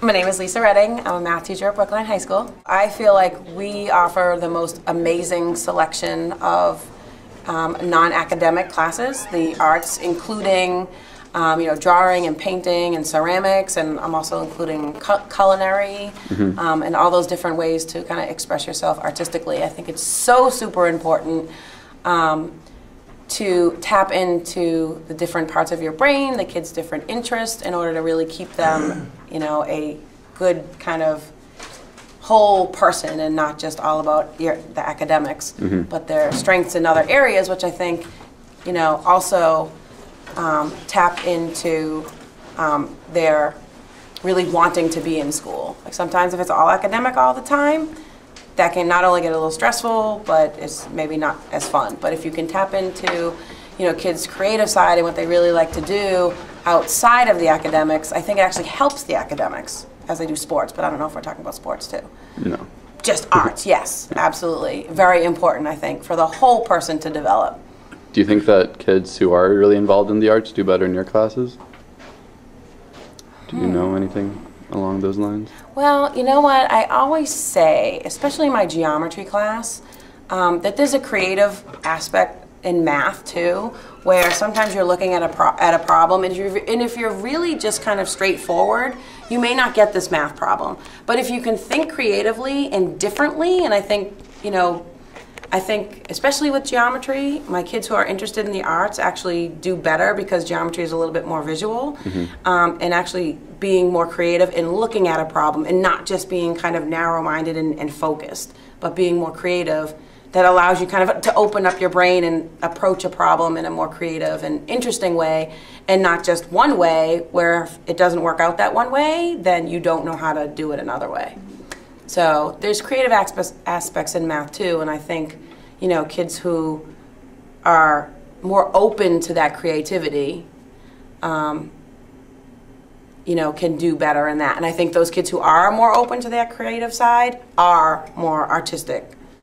My name is Lisa Redding. I'm a math teacher at Brookline High School. I feel like we offer the most amazing selection of non-academic classes, the arts, including drawing and painting and ceramics, and I'm also including culinary and all those different ways to kind of express yourself artistically. I think it's so super important to tap into the different parts of your brain, the kids' different interests, in order to really keep them, a good kind of whole person and not just all about the academics, but their strengths in other areas, which I think, also tap into their really wanting to be in school. Like sometimes if it's all academic all the time, that can not only get a little stressful, but it's maybe not as fun. But if you can tap into, kids' creative side and what they really like to do outside of the academics, I think it actually helps the academics as they do sports. But I don't know if we're talking about sports too. No. Just arts, yes, absolutely. Very important, I think, for the whole person to develop. Do you think that kids who are really involved in the arts do better in your classes? Do you know anything along those lines? Well, you know what? I always say, especially in my geometry class, that there's a creative aspect in math too, where sometimes you're looking at a problem, and if you're really just kind of straightforward, you may not get this math problem. But if you can think creatively and differently, and I think especially with geometry, my kids who are interested in the arts actually do better because geometry is a little bit more visual, and actually being more creative in looking at a problem and not just being kind of narrow-minded and focused, but being more creative. That allows you kind of to open up your brain and approach a problem in a more creative and interesting way, and not just one way where if it doesn't work out that one way, then you don't know how to do it another way. So there's creative aspects in math too, and I think, kids who are more open to that creativity, can do better in that. And I think those kids who are more open to that creative side are more artistic.